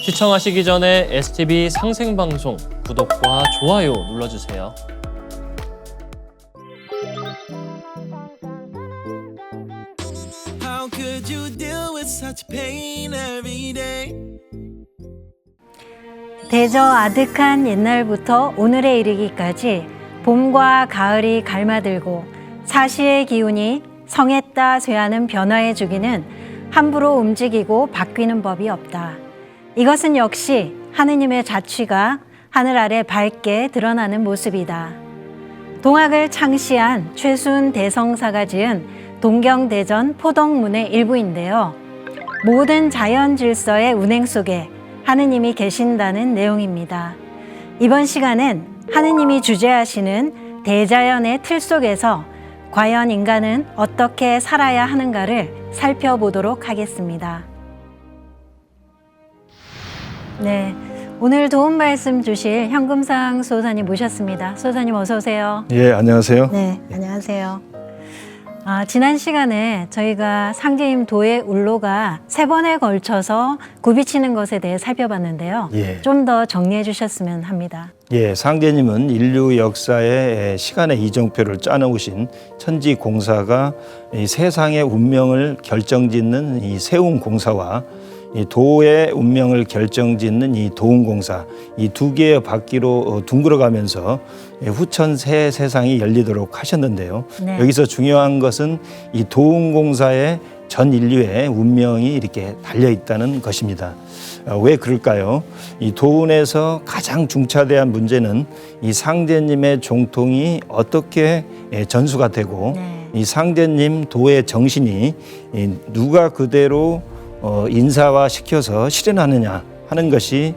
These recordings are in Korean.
시청하시기 전에 STV 상생방송 구독과 좋아요 눌러주세요. How could you deal with such pain every day? 대저 아득한 옛날부터 오늘에 이르기까지 봄과 가을이 갈마들고 사시의 기운이 성했다 쇠하는 변화의 주기는 함부로 움직이고 바뀌는 법이 없다. 이것은 역시 하느님의 자취가 하늘 아래 밝게 드러나는 모습이다. 동학을 창시한 최순 대성사가 지은 동경대전 포덕문의 일부인데요. 모든 자연 질서의 운행 속에 하느님이 계신다는 내용입니다. 이번 시간은 하느님이 주재하시는 대자연의 틀 속에서 과연 인간은 어떻게 살아야 하는가를 살펴보도록 하겠습니다. 네, 오늘 도움 말씀 주실 현금상 소사님 모셨습니다. 소사님 어서 오세요. 예, 안녕하세요. 네, 안녕하세요. 지난 시간에 저희가 상제님 도의 울로가 3번에 걸쳐서 굽이치는 것에 대해 살펴봤는데요. 예. 좀 더 정리해 주셨으면 합니다. 예, 상제님은 인류 역사의 시간의 이정표를 짜놓으신 천지 공사가 이 세상의 운명을 결정짓는 이 세운 공사와 이 도의 운명을 결정짓는 이 도운공사, 이 두 개의 바퀴로 둥글어가면서 후천 새 세상이 열리도록 하셨는데요. 네. 여기서 중요한 것은 이 도운공사의 전 인류의 운명이 이렇게 달려 있다는 것입니다. 왜 그럴까요? 이 도운에서 가장 중차대한 문제는 이 상제님의 종통이 어떻게 전수가 되고 네. 이 상제님 도의 정신이 누가 그대로 인사화 시켜서 실현하느냐 하는 것이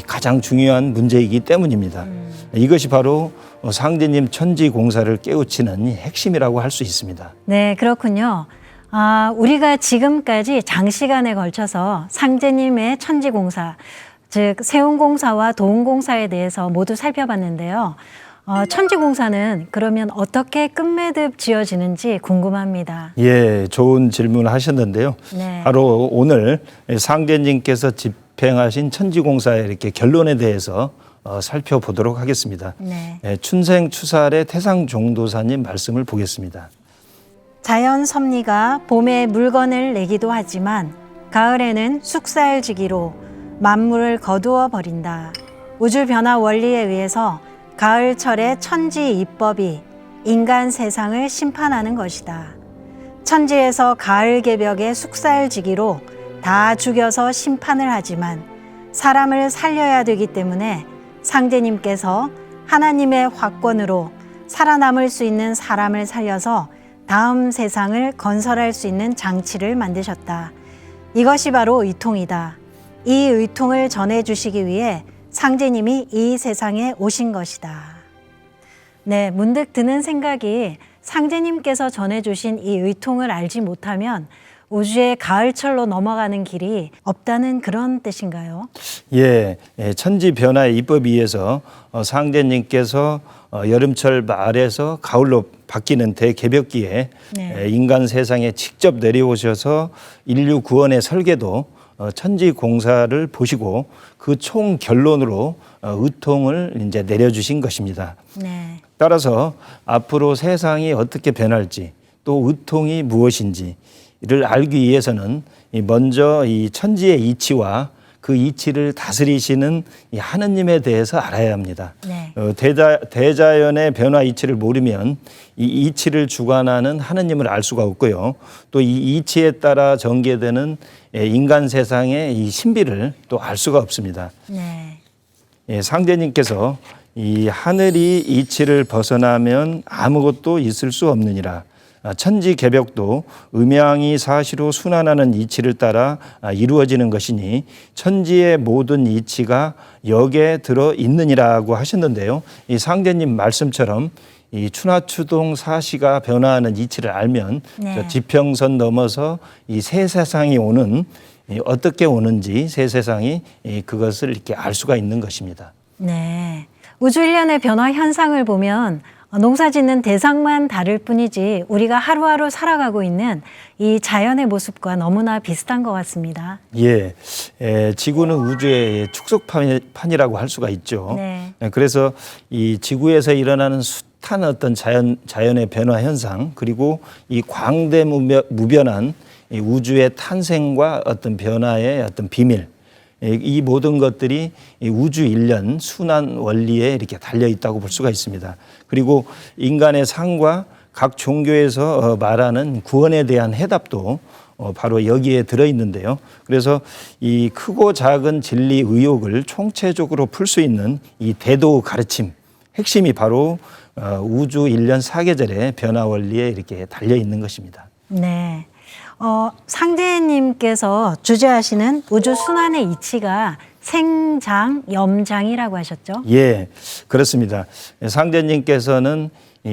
가장 중요한 문제이기 때문입니다. 이것이 바로 상제님 천지 공사를 깨우치는 핵심이라고 할 수 있습니다. 네, 그렇군요. 우리가 지금까지 장시간에 걸쳐서 상제님의 천지공사, 즉 세운공사와 도운공사에 대해서 모두 살펴봤는데요. 천지공사는 그러면 어떻게 끝맺음 지어지는지 궁금합니다. 예, 좋은 질문을 하셨는데요. 네. 바로 오늘 상제님께서 집행하신 천지공사의 이렇게 결론에 대해서 살펴보도록 하겠습니다. 네. 춘생추살의 태상종도사님 말씀을 보겠습니다. 자연 섭리가 봄에 물건을 내기도 하지만 가을에는 숙살지기로 만물을 거두어 버린다. 우주 변화 원리에 의해서 가을철의 천지 입법이 인간 세상을 심판하는 것이다. 천지에서 가을 개벽의 숙살지기로 다 죽여서 심판을 하지만 사람을 살려야 되기 때문에 상제님께서 하나님의 화권으로 살아남을 수 있는 사람을 살려서 다음 세상을 건설할 수 있는 장치를 만드셨다. 이것이 바로 의통이다. 이 의통을 전해주시기 위해 상제님이 이 세상에 오신 것이다. 네, 문득 드는 생각이 상제님께서 전해주신 이 의통을 알지 못하면 우주의 가을철로 넘어가는 길이 없다는 그런 뜻인가요? 예, 천지 변화의 입법에 의해서 상제님께서 여름철 말에서 가을로 바뀌는 대개벽기에 네. 인간 세상에 직접 내려오셔서 인류 구원의 설계도 천지 공사를 보시고 그 총 결론으로 의통을 이제 내려주신 것입니다. 네. 따라서 앞으로 세상이 어떻게 변할지 또 의통이 무엇인지를 알기 위해서는 먼저 이 천지의 이치와 그 이치를 다스리시는 이 하느님에 대해서 알아야 합니다. 네. 대자연의 변화 이치를 모르면 이 이치를 주관하는 하느님을 알 수가 없고요. 또 이 이치에 따라 전개되는 인간 세상의 이 신비를 또 알 수가 없습니다. 네. 상제님께서 이 하늘이 이치를 벗어나면 아무것도 있을 수 없느니라. 천지 개벽도 음양이 사시로 순환하는 이치를 따라 이루어지는 것이니 천지의 모든 이치가 역에 들어 있느니라고 하셨는데요. 이 상제님 말씀처럼 이 추나추동 사시가 변화하는 이치를 알면 네. 저 지평선 넘어서 이 새 세상이 오는 어떻게 오는지 새 세상이 그것을 이렇게 알 수가 있는 것입니다. 네. 우주 일련의 변화 현상을 보면 농사 짓는 대상만 다를 뿐이지 우리가 하루하루 살아가고 있는 이 자연의 모습과 너무나 비슷한 것 같습니다. 예, 지구는 우주의 축소판이라고 할 수가 있죠. 네. 그래서 이 지구에서 일어나는 숱한 어떤 자연의 변화 현상, 그리고 이 광대무변한 이 우주의 탄생과 어떤 변화의 어떤 비밀, 이 모든 것들이 이 우주 일련 순환 원리에 이렇게 달려 있다고 볼 수가 있습니다. 그리고 인간의 삶과 각 종교에서 말하는 구원에 대한 해답도 바로 여기에 들어 있는데요. 그래서 이 크고 작은 진리 의혹을 총체적으로 풀 수 있는 이 대도 가르침, 핵심이 바로 우주 일련 사계절의 변화 원리에 이렇게 달려 있는 것입니다. 네. 상제님께서 주제하시는 우주 순환의 이치가 생장, 염장이라고 하셨죠? 예, 그렇습니다. 상제님께서는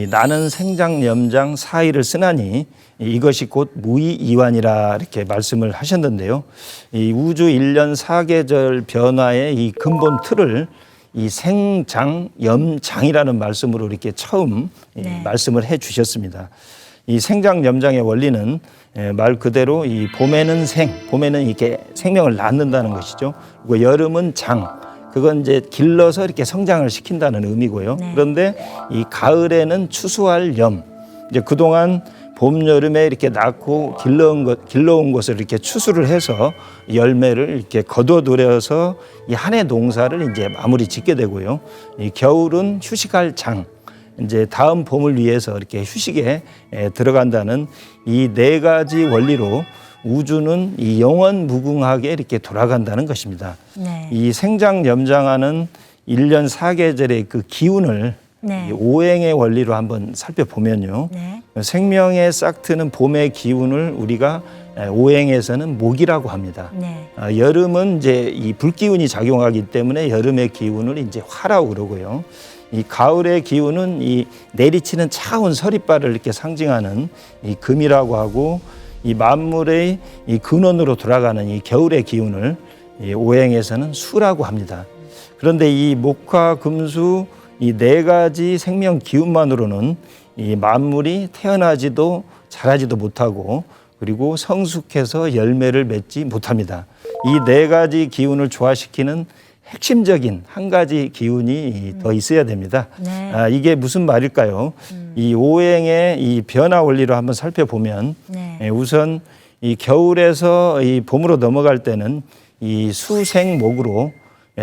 나는 생장, 염장 사이를 쓰나니 이것이 곧 무의이완이라 이렇게 말씀을 하셨는데요. 이 우주 일련 사계절 변화의 이 근본 틀을 이 생장, 염장이라는 말씀으로 이렇게 처음 말씀을 해 주셨습니다. 이 생장, 염장의 원리는 말 그대로 이 봄에는 봄에는 이렇게 생명을 낳는다는 것이죠. 그리고 여름은 장, 그건 이제 길러서 이렇게 성장을 시킨다는 의미고요. 네. 그런데 이 가을에는 추수할 염, 이제 그동안 봄, 여름에 이렇게 낳고 길러온 것을 이렇게 추수를 해서 열매를 이렇게 거둬들여서 이 한 해 농사를 이제 마무리 짓게 되고요. 이 겨울은 휴식할 장, 이제 다음 봄을 위해서 이렇게 휴식에 들어간다는 이 네 가지 원리로 우주는 이 영원 무궁하게 이렇게 돌아간다는 것입니다. 네. 이 생장 염장하는 일년 사계절의 그 기운을 네. 이 오행의 원리로 한번 살펴보면요. 네. 생명의 싹트는 봄의 기운을 우리가 오행에서는 목이라고 합니다. 네. 여름은 이제 이 불기운이 작용하기 때문에 여름의 기운을 이제 화라고 그러고요. 이 가을의 기운은 이 내리치는 차가운 서리발을 이렇게 상징하는 이 금이라고 하고, 이 만물의 이 근원으로 돌아가는 이 겨울의 기운을 이 오행에서는 수라고 합니다. 그런데 이 목화, 금수 이 네 가지 생명 기운만으로는 이 만물이 태어나지도 자라지도 못하고, 그리고 성숙해서 열매를 맺지 못합니다. 이 네 가지 기운을 조화시키는 핵심적인 한 가지 기운이 더 있어야 됩니다. 네. 이게 무슨 말일까요? 이 오행의 이 변화 원리로 한번 살펴보면 네. 우선 이 겨울에서 이 봄으로 넘어갈 때는 이 수생목으로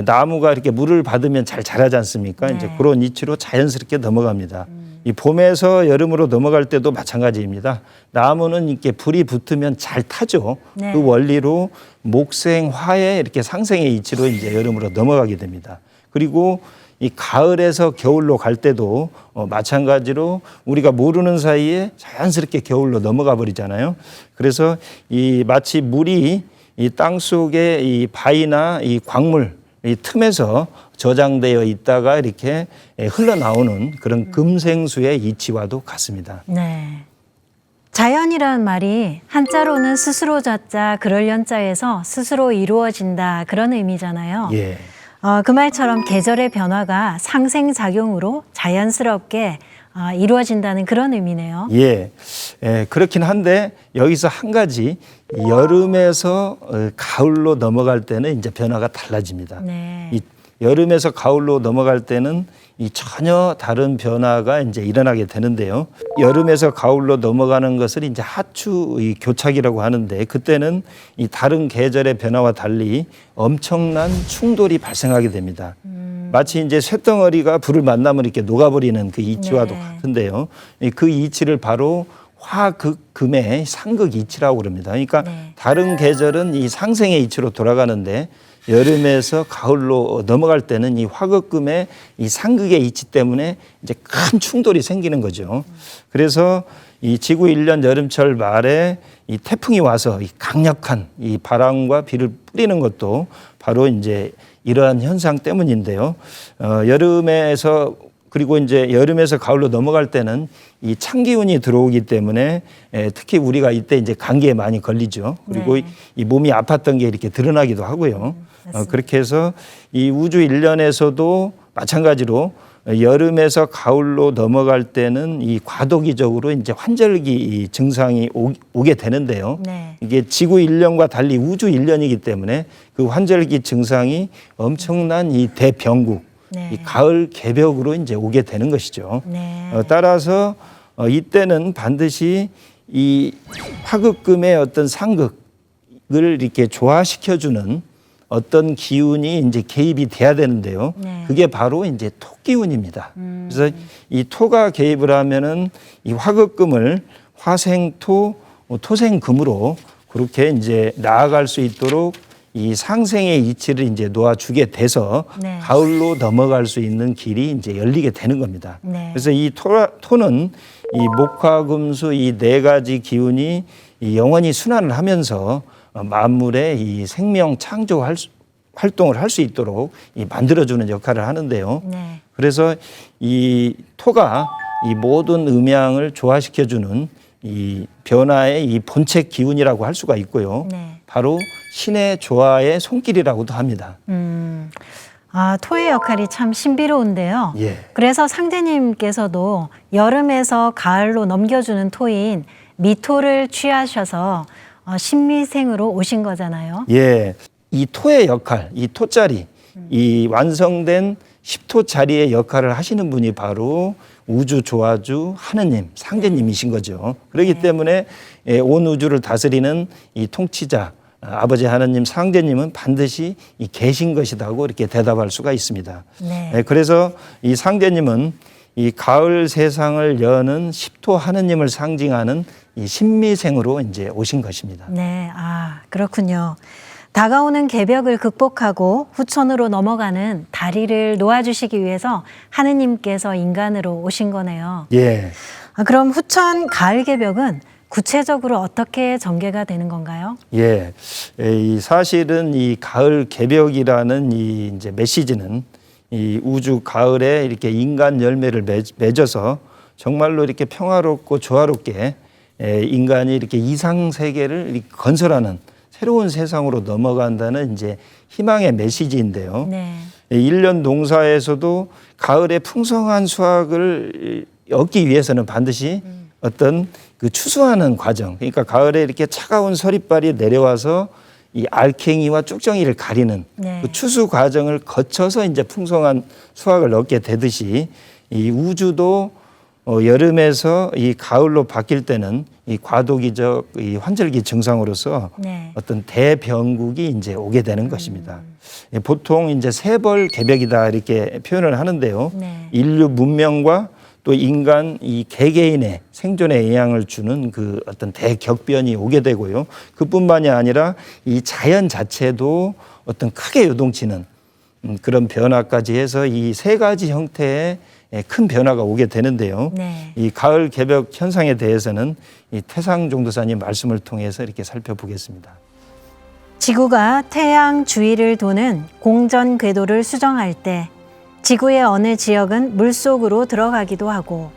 나무가 이렇게 물을 받으면 잘 자라지 않습니까? 네. 이제 그런 이치로 자연스럽게 넘어갑니다. 이 봄에서 여름으로 넘어갈 때도 마찬가지입니다. 나무는 이렇게 불이 붙으면 잘 타죠. 네. 그 원리로 목생화의 이렇게 상생의 이치로 이제 여름으로 넘어가게 됩니다. 그리고 이 가을에서 겨울로 갈 때도 마찬가지로 우리가 모르는 사이에 자연스럽게 겨울로 넘어가 버리잖아요. 그래서 이 마치 물이 이 땅 속에 이 바위나 이 광물 이 틈에서 저장되어 있다가 이렇게 흘러나오는 그런 금생수의 이치와도 같습니다. 네. 자연이라는 말이 한자로는 스스로 자자 그럴 연자에서 스스로 이루어진다 그런 의미잖아요. 예. 그 말처럼 계절의 변화가 상생작용으로 자연스럽게 이루어진다는 그런 의미네요. 예, 그렇긴 한데 여기서 한 가지, 여름에서 가을로 넘어갈 때는 이제 변화가 달라집니다. 네. 이 여름에서 가을로 넘어갈 때는 이 전혀 다른 변화가 이제 일어나게 되는데요. 여름에서 가을로 넘어가는 것을 이제 하추 교착이라고 하는데, 그때는 이 다른 계절의 변화와 달리 엄청난 충돌이 발생하게 됩니다. 마치 이제 쇳덩어리가 불을 만나면 이렇게 녹아버리는 그 이치와도 네. 같은데요. 그 이치를 바로 화극금의 상극 이치라고 그럽니다. 그러니까 네. 다른 계절은 이 상생의 이치로 돌아가는데 여름에서 가을로 넘어갈 때는 이 화극금의 이 상극의 이치 때문에 이제 큰 충돌이 생기는 거죠. 그래서 이 지구 1년 여름철 말에 이 태풍이 와서 이 강력한 이 바람과 비를 뿌리는 것도 바로 이제 이러한 현상 때문인데요. 여름에서 그리고 이제 여름에서 가을로 넘어갈 때는 이 찬기운이 들어오기 때문에 특히 우리가 이때 이제 감기에 많이 걸리죠. 그리고 네. 이 몸이 아팠던 게 이렇게 드러나기도 하고요. 그렇게 해서 이 우주 일련에서도 마찬가지로 여름에서 가을로 넘어갈 때는 이 과도기적으로 이제 환절기 이 증상이 오게 되는데요. 네. 이게 지구 일년과 달리 우주 일년이기 때문에 그 환절기 증상이 엄청난 이 대병국, 네. 이 가을 개벽으로 이제 오게 되는 것이죠. 네. 따라서 이때는 반드시 이 화극금의 어떤 상극을 이렇게 조화시켜주는 어떤 기운이 이제 개입이 돼야 되는데요. 네. 그게 바로 이제 토 기운입니다. 그래서 이 토가 개입을 하면은 이 화극금을 화생토, 토생금으로 그렇게 이제 나아갈 수 있도록 이 상생의 이치를 이제 놓아주게 돼서 네. 가을로 넘어갈 수 있는 길이 이제 열리게 되는 겁니다. 네. 그래서 이 토는 이 목화금수 이 네 가지 기운이 이 영원히 순환을 하면서 만물의 이 생명 창조 활동을 할 수 있도록 이 만들어주는 역할을 하는데요. 네. 그래서 이 토가 이 모든 음양을 조화시켜주는 이 변화의 이 본체 기운이라고 할 수가 있고요. 네. 바로 신의 조화의 손길이라고도 합니다. 아, 토의 역할이 참 신비로운데요. 예. 그래서 상제님께서도 여름에서 가을로 넘겨주는 토인 미토를 취하셔서 신미생으로 오신 거잖아요. 예. 이 토의 역할, 이 토자리, 이 완성된 10토 자리의 역할을 하시는 분이 바로 우주 조화주 하느님, 상제님이신 거죠. 그렇기 때문에 온 우주를 다스리는 이 통치자, 아버지 하느님, 상제님은 반드시 계신 것이라고 이렇게 대답할 수가 있습니다. 네. 그래서 이 상제님은 이 가을 세상을 여는 10토 하느님을 상징하는 이 신미생으로 이제 오신 것입니다. 네, 아, 그렇군요. 다가오는 개벽을 극복하고 후천으로 넘어가는 다리를 놓아주시기 위해서 하느님께서 인간으로 오신 거네요. 예. 그럼 후천 가을 개벽은 구체적으로 어떻게 전개가 되는 건가요? 예. 이 사실은 이 가을 개벽이라는 이 이제 메시지는 이 우주 가을에 이렇게 인간 열매를 맺어서 정말로 이렇게 평화롭고 조화롭게 인간이 이렇게 이상 세계를 이렇게 건설하는 새로운 세상으로 넘어간다는 이제 희망의 메시지인데요. 네. 일년 농사에서도 가을에 풍성한 수확을 얻기 위해서는 반드시 어떤 그 추수하는 과정, 그러니까 가을에 이렇게 차가운 서리발이 내려와서 이 알갱이와 쭉정이를 가리는 네. 그 추수 과정을 거쳐서 이제 풍성한 수확을 얻게 되듯이 이 우주도 여름에서 이 가을로 바뀔 때는 이 과도기적 이 환절기 증상으로서 네. 어떤 대병국이 이제 오게 되는 것입니다. 보통 이제 세벌 개벽이다 이렇게 표현을 하는데요. 네. 인류 문명과 또 인간 이 개개인의 생존에 영향을 주는 그 어떤 대격변이 오게 되고요. 그뿐만이 아니라 이 자연 자체도 어떤 크게 요동치는 그런 변화까지 해서 이 세 가지 형태의 큰 변화가 오게 되는데요. 네. 이 가을 개벽 현상에 대해서는 이 태상 종도사님 말씀을 통해서 이렇게 살펴보겠습니다. 지구가 태양 주위를 도는 공전 궤도를 수정할 때 지구의 어느 지역은 물속으로 들어가기도 하고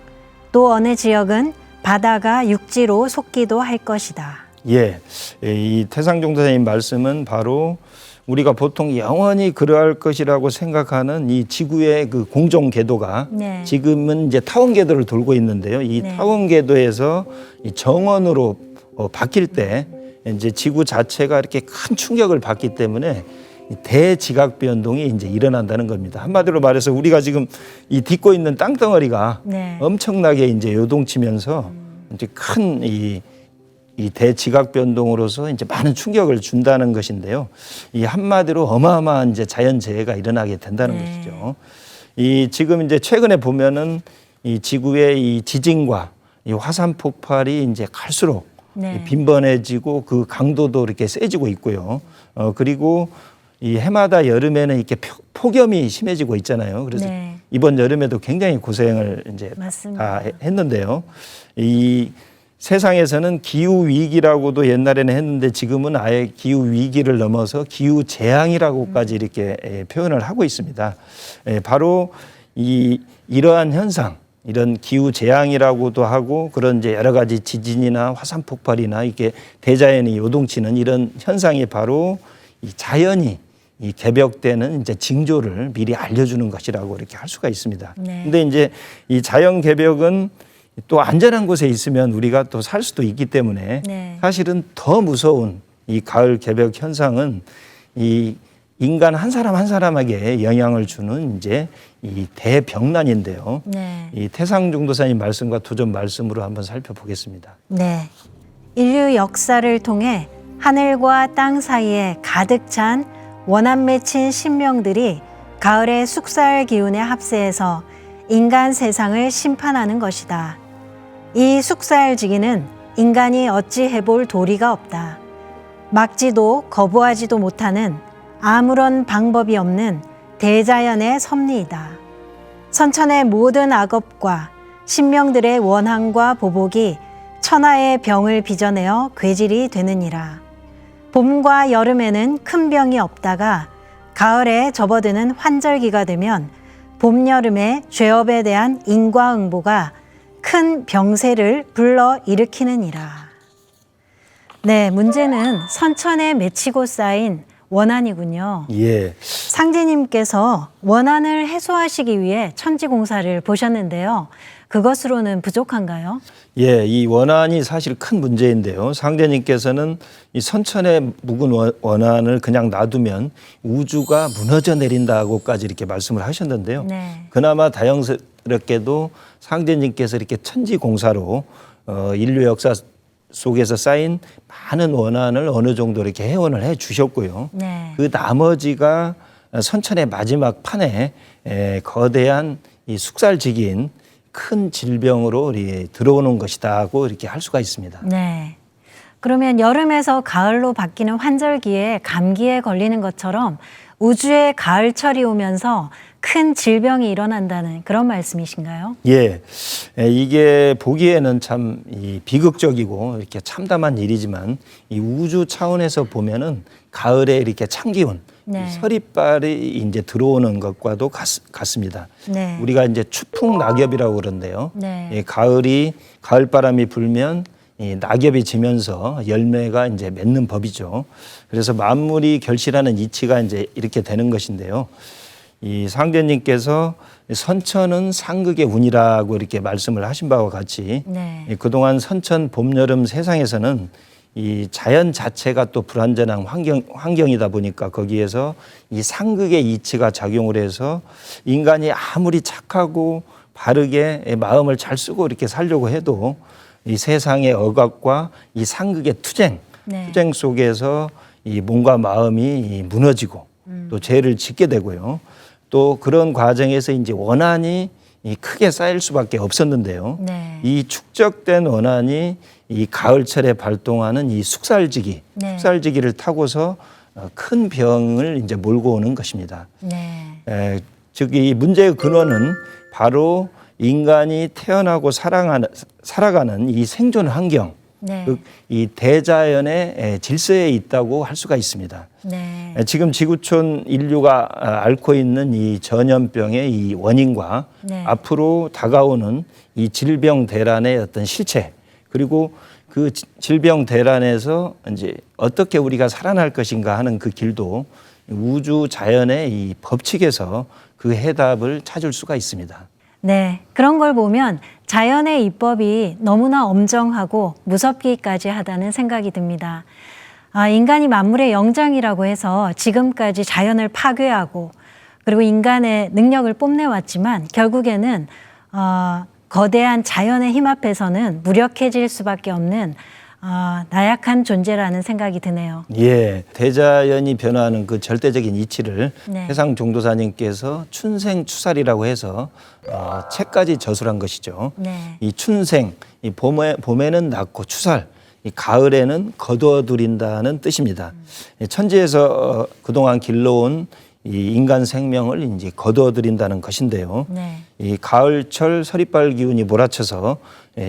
또 어느 지역은 바다가 육지로 솟기도 할 것이다. 예, 이 태상 종도사님 말씀은 바로 우리가 보통 영원히 그러할 것이라고 생각하는 이 지구의 그 공정 궤도가 네. 지금은 이제 타원 궤도를 돌고 있는데요. 이 네. 타원 궤도에서 이 정원으로 바뀔 때 이제 지구 자체가 이렇게 큰 충격을 받기 때문에 대지각 변동이 이제 일어난다는 겁니다. 한마디로 말해서 우리가 지금 이 딛고 있는 땅덩어리가 네. 엄청나게 이제 요동치면서 이제 큰 이 대지각 변동으로서 이제 많은 충격을 준다는 것인데요. 이 한마디로 어마어마한 이제 자연 재해가 일어나게 된다는 네. 것이죠. 이 지금 이제 최근에 보면은 이 지구의 이 지진과 이 화산 폭발이 이제 갈수록 네. 빈번해지고 그 강도도 이렇게 세지고 있고요. 그리고 이 해마다 여름에는 이렇게 폭염이 심해지고 있잖아요. 그래서 네. 이번 여름에도 굉장히 고생을 이제 맞습니다. 다 했는데요. 이 세상에서는 기후 위기라고도 옛날에는 했는데 지금은 아예 기후 위기를 넘어서 기후 재앙이라고까지 이렇게 표현을 하고 있습니다. 바로 이러한 현상, 이런 기후 재앙이라고도 하고 그런 이제 여러 가지 지진이나 화산 폭발이나 이렇게 대자연이 요동치는 이런 현상이 바로 이 자연이 이 개벽되는 이제 징조를 미리 알려주는 것이라고 이렇게 할 수가 있습니다. 네. 근데 이제 이 자연 개벽은 또 안전한 곳에 있으면 우리가 또 살 수도 있기 때문에 네. 사실은 더 무서운 이 가을 개벽 현상은 이 인간 한 사람 한 사람에게 영향을 주는 이제 이 대병난인데요. 네. 이 태상 종도사님 말씀과 도전 말씀으로 한번 살펴보겠습니다. 네. 인류 역사를 통해 하늘과 땅 사이에 가득 찬 원한 맺힌 신명들이 가을의 숙살 기운에 합세해서 인간 세상을 심판하는 것이다. 이 숙살지기는 인간이 어찌 해볼 도리가 없다. 막지도 거부하지도 못하는 아무런 방법이 없는 대자연의 섭리이다. 선천의 모든 악업과 신명들의 원한과 보복이 천하의 병을 빚어내어 괴질이 되느니라. 봄과 여름에는 큰 병이 없다가 가을에 접어드는 환절기가 되면 봄, 여름의 죄업에 대한 인과응보가 큰 병세를 불러 일으키느니라. 네, 문제는 선천에 맺히고 쌓인 원한이군요. 예. 상제님께서 원한을 해소하시기 위해 천지공사를 보셨는데요. 그것으로는 부족한가요? 예, 이 원한이 사실 큰 문제인데요. 상대님께서는 이 선천에 묵은 원한을 그냥 놔두면 우주가 무너져 내린다고까지 이렇게 말씀을 하셨는데요. 네. 그나마 다행스럽게도 상대님께서 이렇게 천지공사로 인류 역사 속에서 쌓인 많은 원한을 어느 정도 이렇게 해원을 해 주셨고요. 네. 그 나머지가 선천의 마지막 판에 거대한 이 숙살지기인 큰 질병으로 들어오는 것이다고 이렇게 할 수가 있습니다. 네. 그러면 여름에서 가을로 바뀌는 환절기에 감기에 걸리는 것처럼 우주에 가을철이 오면서 큰 질병이 일어난다는 그런 말씀이신가요? 예, 이게 보기에는 참 비극적이고 이렇게 참담한 일이지만 이 우주 차원에서 보면은 가을에 이렇게 찬기운, 네. 서리빨이 이제 들어오는 것과도 같습니다. 네. 우리가 이제 추풍 낙엽이라고 그러는데요. 네. 예, 가을바람이 불면 이 낙엽이 지면서 열매가 이제 맺는 법이죠. 그래서 만물이 결실하는 이치가 이제 이렇게 되는 것인데요. 이 상대님께서 선천은 상극의 운이라고 이렇게 말씀을 하신 바와 같이 네. 그동안 선천 봄, 여름 세상에서는 이 자연 자체가 또 불완전한 환경이다 보니까 거기에서 이 상극의 이치가 작용을 해서 인간이 아무리 착하고 바르게 마음을 잘 쓰고 이렇게 살려고 해도 이 세상의 억압과 이 상극의 투쟁 속에서 이 몸과 마음이 무너지고 또 죄를 짓게 되고요. 또 그런 과정에서 이제 원한이 크게 쌓일 수밖에 없었는데요. 네. 이 축적된 원한이 이 가을철에 발동하는 이 숙살지기를 타고서 큰 병을 이제 몰고 오는 것입니다. 네. 즉 이 문제의 근원은 바로 인간이 태어나고 살아가는 이 생존 환경, 네. 즉 이 대자연의 질서에 있다고 할 수가 있습니다. 네. 지금 지구촌 인류가 앓고 있는 이 전염병의 이 원인과 네. 앞으로 다가오는 이 질병 대란의 어떤 실체, 그리고 그 질병 대란에서 이제 어떻게 우리가 살아날 것인가 하는 그 길도 우주 자연의 이 법칙에서 그 해답을 찾을 수가 있습니다. 네, 그런 걸 보면 자연의 입법이 너무나 엄정하고 무섭기까지 하다는 생각이 듭니다. 인간이 만물의 영장이라고 해서 지금까지 자연을 파괴하고 그리고 인간의 능력을 뽐내왔지만 결국에는 거대한 자연의 힘 앞에서는 무력해질 수밖에 없는 나약한 존재라는 생각이 드네요. 예, 대자연이 변화하는 그 절대적인 이치를 네. 해상 종도사님께서 춘생추살이라고 해서 책까지 저술한 것이죠. 네. 이 춘생, 이 봄에는 낳고 추살, 이 가을에는 거두어들인다는 뜻입니다. 천지에서 그동안 길러온 이 인간 생명을 이제 거두어들인다는 것인데요. 네. 이 가을철 서리빨 기운이 몰아쳐서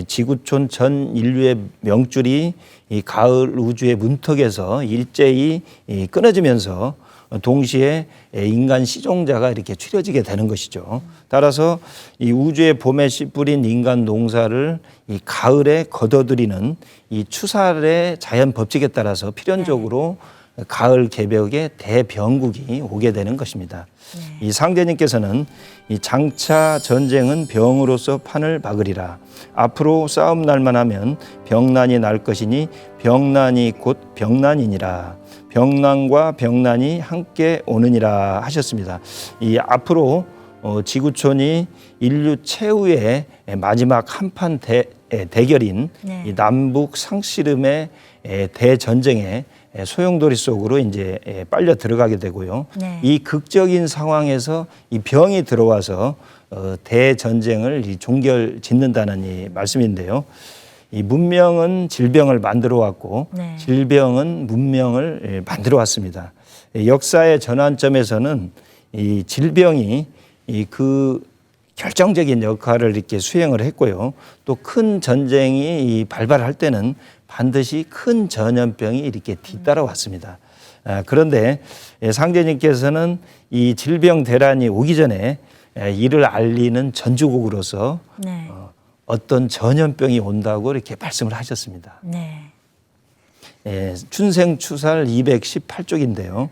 지구촌 전 인류의 명줄이 이 가을 우주의 문턱에서 일제히 끊어지면서 동시에 인간 시종자가 이렇게 추려지게 되는 것이죠. 따라서 이 우주의 봄에 씨 뿌린 인간 농사를 이 가을에 거둬들이는 이 추살의 자연 법칙에 따라서 필연적으로 가을 개벽에 대병국이 오게 되는 것입니다. 이 상대님께서는 이 장차 전쟁은 병으로서 판을 박으리라. 앞으로 싸움 날만 하면 병난이 날 것이니 병난이 곧 병난이니라. 병난과 병난이 함께 오느니라 하셨습니다. 이 앞으로 지구촌이 인류 최후의 마지막 한판 대결인 이 남북 상씨름의 대전쟁에 소용돌이 속으로 이제 빨려 들어가게 되고요. 이 극적인 상황에서 이 병이 들어와서 대전쟁을 종결 짓는다는 이 말씀인데요. 이 문명은 질병을 만들어 왔고 질병은 문명을 만들어 왔습니다. 역사의 전환점에서는 이 질병이 그 결정적인 역할을 이렇게 수행을 했고요. 또 큰 전쟁이 발발할 때는 반드시 큰 전염병이 이렇게 뒤따라왔습니다. 그런데 상제님께서는 이 질병 대란이 오기 전에 이를 알리는 전주곡으로서 어떤 전염병이 온다고 이렇게 말씀을 하셨습니다. 춘생추살 218쪽인데요.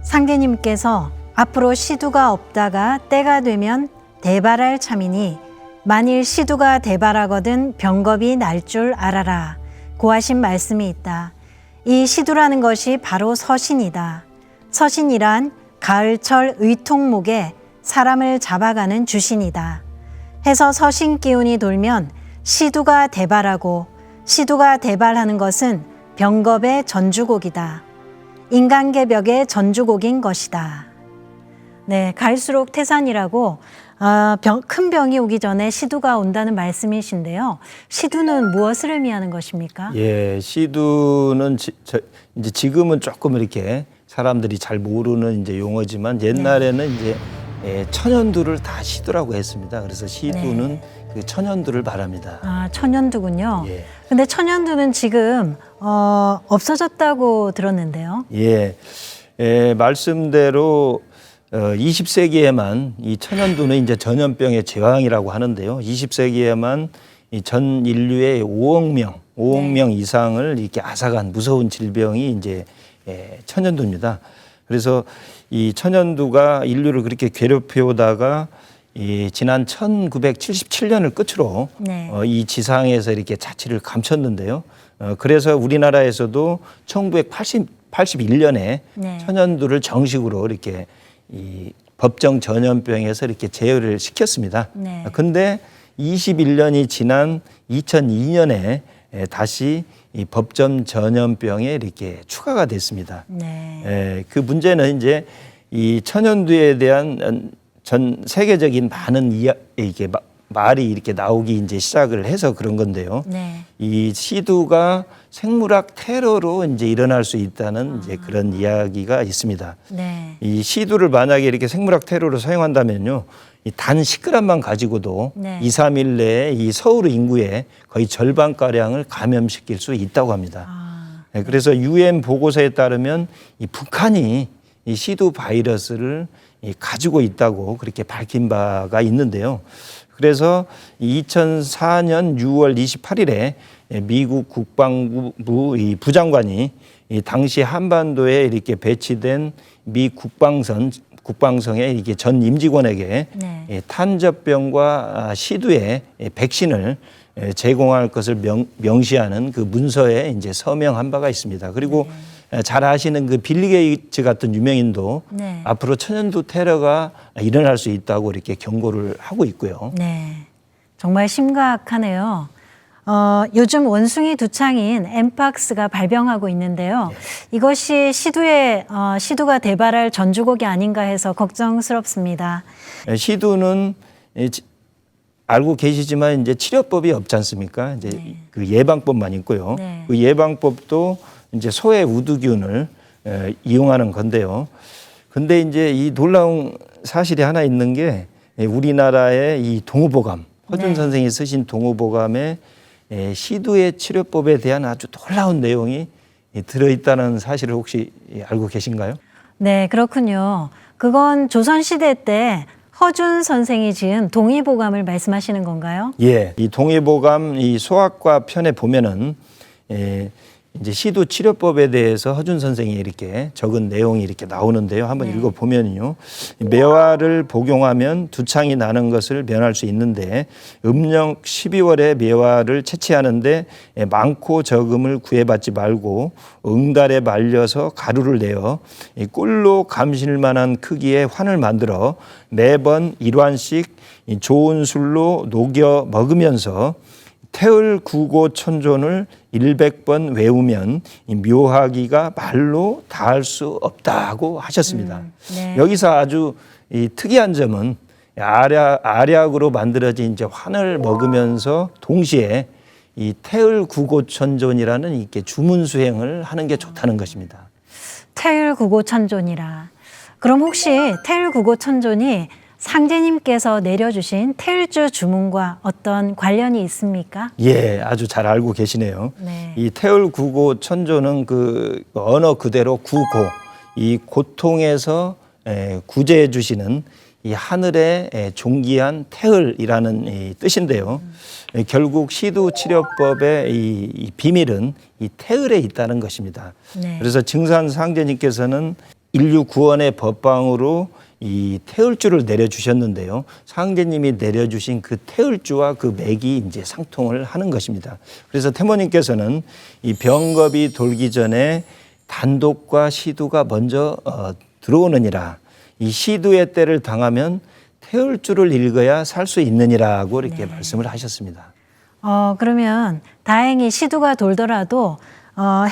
상대님께서 앞으로 시두가 없다가 때가 되면 대발할 참이니 만일 시두가 대발하거든 병겁이 날 줄 알아라 고하신 말씀이 있다. 이 시두라는 것이 바로 서신이다. 서신이란 가을철 의통목에 사람을 잡아가는 주신이다. 해서 서신 기운이 돌면 시두가 대발하고 시두가 대발하는 것은 병겁의 전주곡이다. 인간개벽의 전주곡인 것이다. 네, 갈수록 태산이라고 큰 병이 오기 전에 시두가 온다는 말씀이신데요. 시두는 무엇을 의미하는 것입니까? 예, 시두는 이제 지금은 조금 이렇게 사람들이 잘 모르는 이제 용어지만 옛날에는 이제 천연두를 다 시두라고 했습니다. 그래서 시두는 그 천연두를 말합니다. 아, 천연두군요. 근데 천연두는 지금 없어졌다고 들었는데요. 말씀대로 20세기에만 이 천연두는 이제 전염병의 제왕이라고 하는데요. 20세기에만 이 전 인류의 5억 명 이상을 이렇게 앗아간 무서운 질병이 이제 천연두입니다. 그래서 이 천연두가 인류를 그렇게 괴롭혀오다가 이 지난 1977년을 끝으로 이 지상에서 이렇게 자취를 감췄는데요. 그래서 우리나라에서도 1981년에 천연두를 정식으로 이렇게 이 법정 전염병에서 이렇게 제어를 시켰습니다. 근데 21년이 지난 2002년에 다시 이 법정 전염병에 이렇게 추가가 됐습니다. 그 문제는 이제 이 천연두에 대한 전 세계적인 많은 이게 말이 이렇게 나오기 이제 시작을 해서 그런 건데요. 이 시두가 생물학 테러로 이제 일어날 수 있다는 이제 그런 이야기가 있습니다. 이 시두를 만약에 이렇게 생물학 테러로 사용한다면요, 이 단 10g만 가지고도 2, 3일 내에 이 서울 인구의 거의 절반 가량을 감염시킬 수 있다고 합니다. 그래서 UN 보고서에 따르면 이 북한이 이 시두 바이러스를 가지고 있다고 그렇게 밝힌 바가 있는데요. 그래서 2004년 6월 28일에 미국 국방부 이 부장관이 이 당시 한반도에 이렇게 배치된 미 국방성의 이게 전 임직원에게 탄저병과 시두의 백신을 제공할 것을 명시하는 그 문서에 이제 서명한 바가 있습니다. 그리고 잘 아시는 그 빌리 게이츠 같은 유명인도 앞으로 천연두 테러가 일어날 수 있다고 이렇게 경고를 하고 있고요. 정말 심각하네요. 요즘 원숭이 두창인 엠팍스가 발병하고 있는데요. 이것이 시두가 대발할 전주곡이 아닌가 해서 걱정스럽습니다. 시두는 알고 계시지만 이제 치료법이 없지 않습니까? 이제 그 예방법만 있고요. 그 예방법도 이제 소의 우두균을 이용하는 건데요. 근데 이제 이 놀라운 사실이 하나 있는 게 우리나라의 이 동의보감, 허준 선생이 쓰신 동의보감에 시두의 치료법에 대한 아주 놀라운 내용이 들어있다는 사실을 혹시 알고 계신가요? 네, 그렇군요. 그건 조선시대 때 허준 선생이 지은 동의보감을 말씀하시는 건가요? 예, 이 동의보감 이 소아과 편에 보면은 이제 시두 치료법에 대해서 허준 선생이 이렇게 적은 내용이 이렇게 나오는데요. 한번 읽어 보면요. 매화를 복용하면 두창이 나는 것을 면할 수 있는데 음력 12월에 매화를 채취하는데 많고 적음을 구애받지 말고 응달에 말려서 가루를 내어 이 꿀로 감실 만한 크기의 환을 만들어 매번 1환씩 좋은 술로 녹여 먹으면서 태을 구고 천존을 100번 외우면 이 묘하기가 말로 다할 수 없다고 하셨습니다. 네. 여기서 아주 이 특이한 점은 아략으로 만들어진 이제 환을 먹으면서 동시에 이 태을 구고 천존이라는 이렇게 주문 수행을 하는 게 좋다는 것입니다. 태율구고천존이라. 그럼 혹시 태율구고천존이 상제님께서 내려주신 태율주 주문과 어떤 관련이 있습니까? 예, 아주 잘 알고 계시네요. 네. 이 태울 구고 천조는 그 언어 그대로 구고, 이 고통에서 구제해 주시는 이 하늘의 존귀한 태을이라는 이 뜻인데요. 결국 시두 치료법의 이 비밀은 이 태을에 있다는 것입니다. 네. 그래서 증산 상제님께서는 인류 구원의 법방으로 이 태을주를 내려주셨는데요. 상제님이 내려주신 그 태을주와 그 맥이 이제 상통을 하는 것입니다. 그래서 태모님께서는 이 병겁이 돌기 전에 단독과 시두가 먼저 들어오느니라. 이 시두의 때를 당하면 태을주를 읽어야 살 수 있느니라고 이렇게 말씀을 하셨습니다. 그러면 다행히 시두가 돌더라도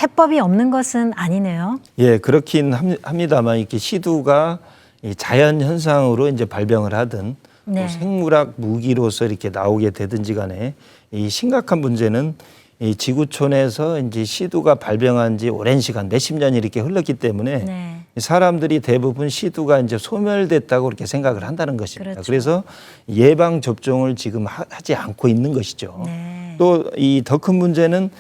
해법이 없는 것은 아니네요. 예, 그렇긴 합니다만 이렇게 시두가 이 자연 현상으로 이제 발병을 하든 네. 또 생물학 무기로서 이렇게 나오게 되든지 간에 이 심각한 문제는 이 지구촌에서 이제 시두가 발병한 지 오랜 시간 몇십 년이 이렇게 흘렀기 때문에 네. 사람들이 대부분 시두가 이제 소멸됐다고 그렇게 생각을 한다는 것입니다. 그렇죠. 그래서 예방 접종을 지금 하지 않고 있는 것이죠. 네. 또 이 더 큰 문제는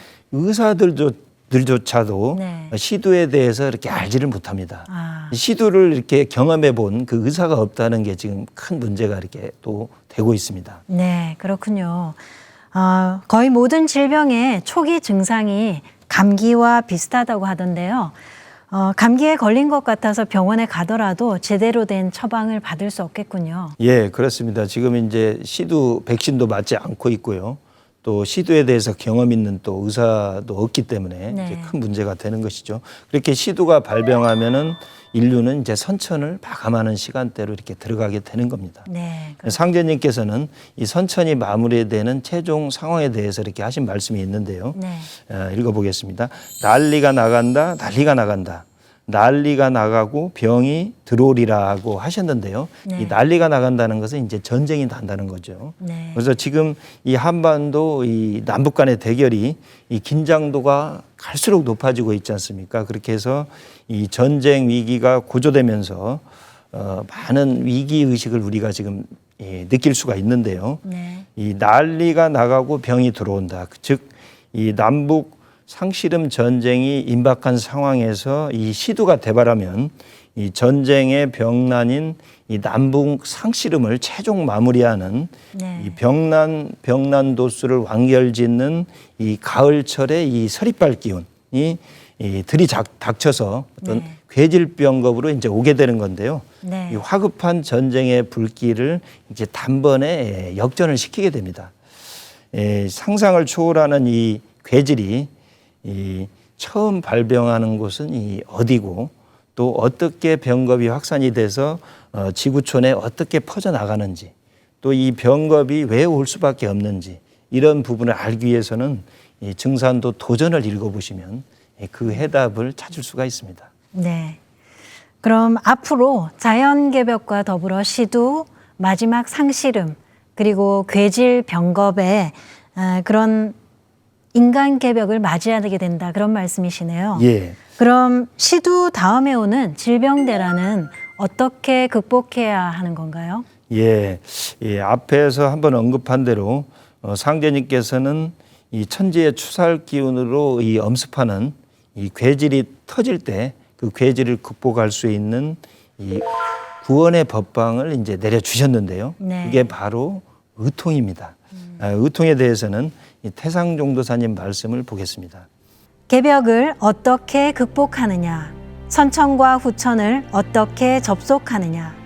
의사들조차도 네. 시두에 대해서 이렇게 알지를 못합니다. 아. 시두를 이렇게 경험해 본 그 의사가 없다는 게 지금 큰 문제가 이렇게 또 되고 있습니다. 네, 그렇군요. 거의 모든 질병의 초기 증상이 감기와 비슷하다고 하던데요. 감기에 걸린 것 같아서 병원에 가더라도 제대로 된 처방을 받을 수 없겠군요. 예, 그렇습니다. 지금 이제 시두 백신도 맞지 않고 있고요. 또 시두에 대해서 경험 있는 또 의사도 없기 때문에 네. 이제 큰 문제가 되는 것이죠. 그렇게 시두가 발병하면은 인류는 이제 선천을 마감하는 시간대로 이렇게 들어가게 되는 겁니다. 네, 상제님께서는 이 선천이 마무리되는 최종 상황에 대해서 이렇게 하신 말씀이 있는데요. 네. 읽어보겠습니다. 난리가 나간다, 난리가 나간다. 난리가 나가고 병이 들어오리라고 하셨는데요. 네. 이 난리가 나간다는 것은 이제 전쟁이 난다는 거죠. 네. 그래서 지금 이 한반도 이 남북 간의 대결이 이 긴장도가 갈수록 높아지고 있지 않습니까? 그렇게 해서 이 전쟁 위기가 고조되면서 많은 위기 의식을 우리가 지금 느낄 수가 있는데요. 네. 이 난리가 나가고 병이 들어온다. 즉 이 남북 상씨름 전쟁이 임박한 상황에서 이 시두가 대발하면 이 전쟁의 병난인 이 남북 상씨름을 최종 마무리하는 네. 이 병난 도수를 완결짓는 이 가을철의 이 서리빨 기운이 들이닥쳐서 어떤 네. 괴질병겁으로 이제 오게 되는 건데요. 네. 이 화급한 전쟁의 불길을 이제 단번에 역전을 시키게 됩니다. 상상을 초월하는 이 괴질이 이 처음 발병하는 곳은 이 어디고 또 어떻게 병겁이 확산이 돼서 지구촌에 어떻게 퍼져나가는지 또 이 병겁이 왜 올 수밖에 없는지 이런 부분을 알기 위해서는 이 증산도 도전을 읽어보시면 그 해답을 찾을 수가 있습니다. 네. 그럼 앞으로 자연개벽과 더불어 시두, 마지막 상씨름, 그리고 괴질 병겁의 그런 인간개벽을 맞이하게 된다. 그런 말씀이시네요. 예. 그럼 시두 다음에 오는 질병대란은 어떻게 극복해야 하는 건가요? 예. 앞에서 한번 언급한 대로 상제님께서는 이 천지의 추살 기운으로 이 엄습하는 이 괴질이 터질 때 그 괴질을 극복할 수 있는 이 구원의 법방을 이제 내려주셨는데요. 네. 그게 바로 의통입니다. 의통에 대해서는 이 태상종도사님 말씀을 보겠습니다. 개벽을 어떻게 극복하느냐, 선천과 후천을 어떻게 접속하느냐,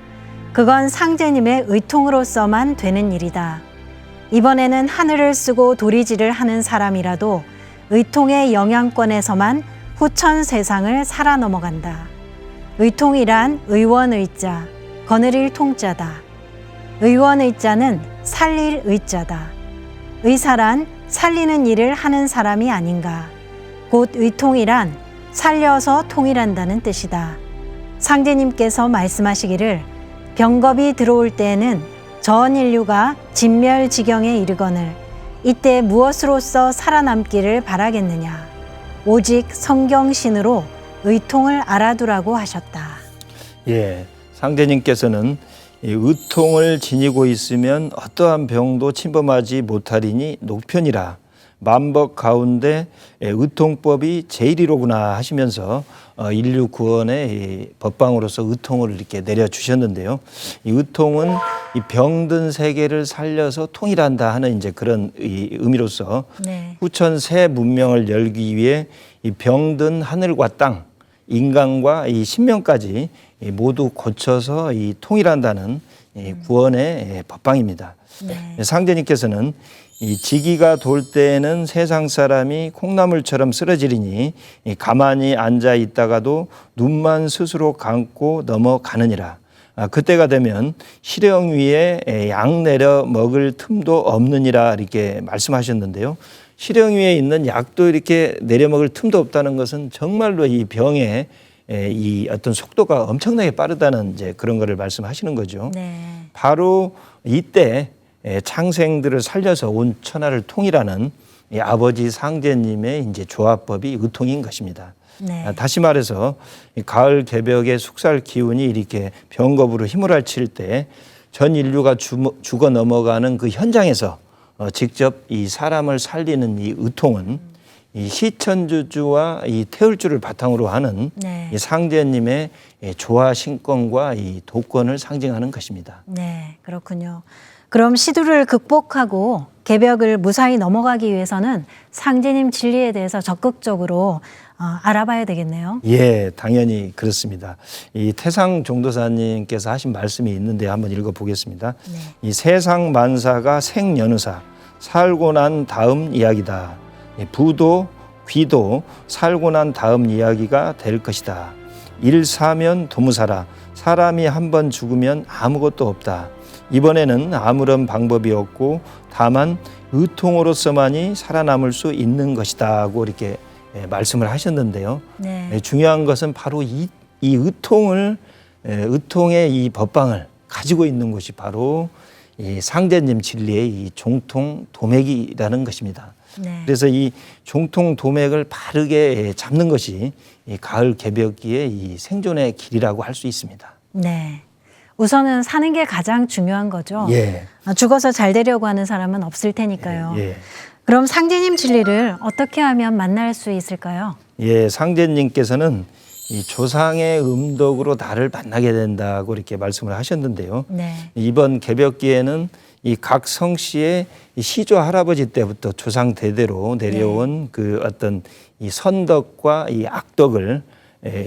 그건 상제님의 의통으로서만 되는 일이다. 이번에는 하늘을 쓰고 도리지를 하는 사람이라도 의통의 영향권에서만 후천 세상을 살아 넘어간다. 의통이란 의원의자, 거느릴 통자다. 의원의자는 살릴 의자다. 의사란 살리는 일을 하는 사람이 아닌가. 곧 의통이란 살려서 통일한다는 뜻이다. 상제님께서 말씀하시기를 병겁이 들어올 때에는 전 인류가 진멸지경에 이르거늘 이때 무엇으로써 살아남기를 바라겠느냐. 오직 성경신으로 의통을 알아두라고 하셨다. 예, 상제님께서는 이 의통을 지니고 있으면 어떠한 병도 침범하지 못하리니 녹편이라. 만법 가운데 의통법이 제일이로구나 하시면서 인류 구원의 법방으로서 의통을 이렇게 내려주셨는데요. 이 의통은 이 병든 세계를 살려서 통일한다 하는 이제 그런 의미로서 네. 후천 새 문명을 열기 위해 이 병든 하늘과 땅, 인간과 이 신명까지 모두 고쳐서 이 통일한다는 구원의 법방입니다. 네. 상제님께서는 이 지기가 돌 때에는 세상 사람이 콩나물처럼 쓰러지리니 가만히 앉아 있다가도 눈만 스스로 감고 넘어가느니라. 그때가 되면 시령 위에 약 내려 먹을 틈도 없느니라 이렇게 말씀하셨는데요. 시령 위에 있는 약도 이렇게 내려 먹을 틈도 없다는 것은 정말로 이 병의 이 어떤 속도가 엄청나게 빠르다는 이제 그런 거를 말씀하시는 거죠. 네. 바로 이때 창생들을 살려서 온 천하를 통일하는 이 아버지 상제님의 이제 조합법이 의통인 것입니다. 네. 다시 말해서 이 가을 개벽의 숙살 기운이 이렇게 병겁으로 힘을 알칠 때 전 인류가 죽어 넘어가는 그 현장에서 직접 이 사람을 살리는 이 의통은 이 시천주주와 이 태울주를 바탕으로 하는 네. 이 상제님의 조화 신권과 이 도권을 상징하는 것입니다. 네, 그렇군요. 그럼 시두를 극복하고 개벽을 무사히 넘어가기 위해서는 상제님 진리에 대해서 적극적으로 알아봐야 되겠네요. 예, 당연히 그렇습니다. 이 태상 종도사님께서 하신 말씀이 있는데 한번 읽어보겠습니다. 네. 이 세상 만사가 생연의사, 살고 난 다음 이야기다. 부도 귀도 살고 난 다음 이야기가 될 것이다. 일사면 도무사라. 사람이 한 번 죽으면 아무것도 없다. 이번에는 아무런 방법이 없고 다만 의통으로서만이 살아남을 수 있는 것이다고 이렇게 말씀을 하셨는데요. 네. 중요한 것은 바로 이 의통의 이 법방을 가지고 있는 것이 바로 이 상제님 진리의 이 종통 도맥이라는 것입니다. 네. 그래서 이 종통 도맥을 바르게 잡는 것이 이 가을 개벽기의 이 생존의 길이라고 할 수 있습니다. 네. 우선은 사는 게 가장 중요한 거죠. 예. 죽어서 잘 되려고 하는 사람은 없을 테니까요. 예. 그럼 상제님 진리를 어떻게 하면 만날 수 있을까요? 예, 상제님께서는 이 조상의 음덕으로 나를 만나게 된다고 이렇게 말씀을 하셨는데요. 네. 이번 개벽기에는 이 각 성씨의 이 시조 할아버지 때부터 조상 대대로 내려온 그 어떤 이 선덕과 이 악덕을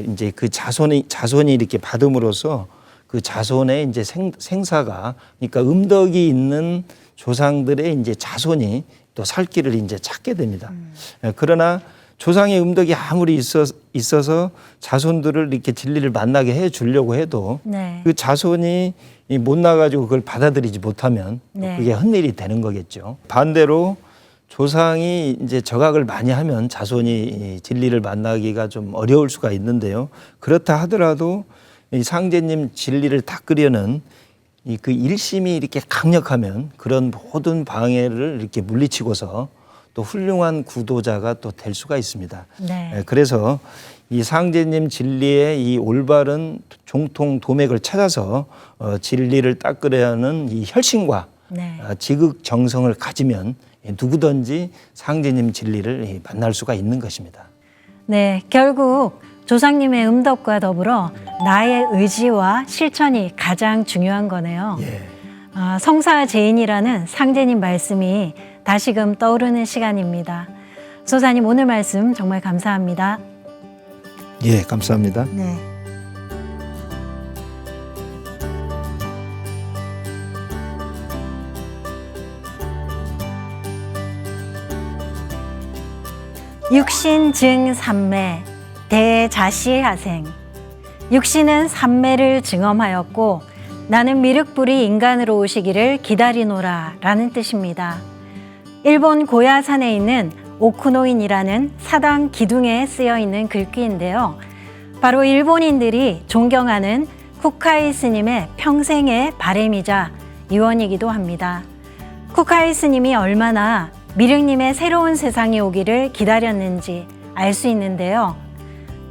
이제 그 자손이 이렇게 받음으로써 그 자손의 이제 생사가 그러니까 음덕이 있는 조상들의 이제 자손이 또 살 길을 이제 찾게 됩니다. 그러나 조상의 음덕이 아무리 있어서 자손들을 이렇게 진리를 만나게 해 주려고 해도 네. 그 자손이 못 나가지고 그걸 받아들이지 못하면 네. 그게 헛일이 되는 거겠죠. 반대로 조상이 이제 적악을 많이 하면 자손이 진리를 만나기가 좀 어려울 수가 있는데요. 그렇다 하더라도 이 상제님 진리를 닦으려는 그 일심이 이렇게 강력하면 그런 모든 방해를 이렇게 물리치고서 또 훌륭한 구도자가 또 될 수가 있습니다. 네. 그래서 이 상제님 진리의 이 올바른 종통 도맥을 찾아서 진리를 닦으려는 이 혈심과 네. 지극정성을 가지면 누구든지 상제님 진리를 만날 수가 있는 것입니다. 네, 결국 조상님의 음덕과 더불어 나의 의지와 실천이 가장 중요한 거네요. 예. 성사제인이라는 상제님 말씀이 다시금 떠오르는 시간입니다. 소사님 오늘 말씀 정말 감사합니다. 예, 감사합니다. 네. 육신 증 삼매 대자시하생. 육신은 삼매를 증엄하였고 나는 미륵불이 인간으로 오시기를 기다리노라 라는 뜻입니다. 일본 고야산에 있는 오쿠노인이라는 사당 기둥에 쓰여 있는 글귀인데요. 바로 일본인들이 존경하는 쿠카이 스님의 평생의 바램이자 유언이기도 합니다. 쿠카이 스님이 얼마나 미륵님의 새로운 세상이 오기를 기다렸는지 알 수 있는데요.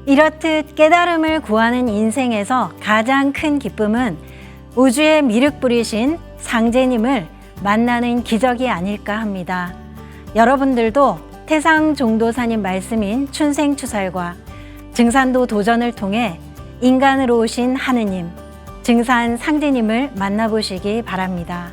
이렇듯 깨달음을 구하는 인생에서 가장 큰 기쁨은 우주의 미륵불이신 상제님을 만나는 기적이 아닐까 합니다. 여러분들도 태상종도사님 말씀인 춘생추살과 증산도 도전을 통해 인간으로 오신 하느님, 증산 상제님을 만나보시기 바랍니다.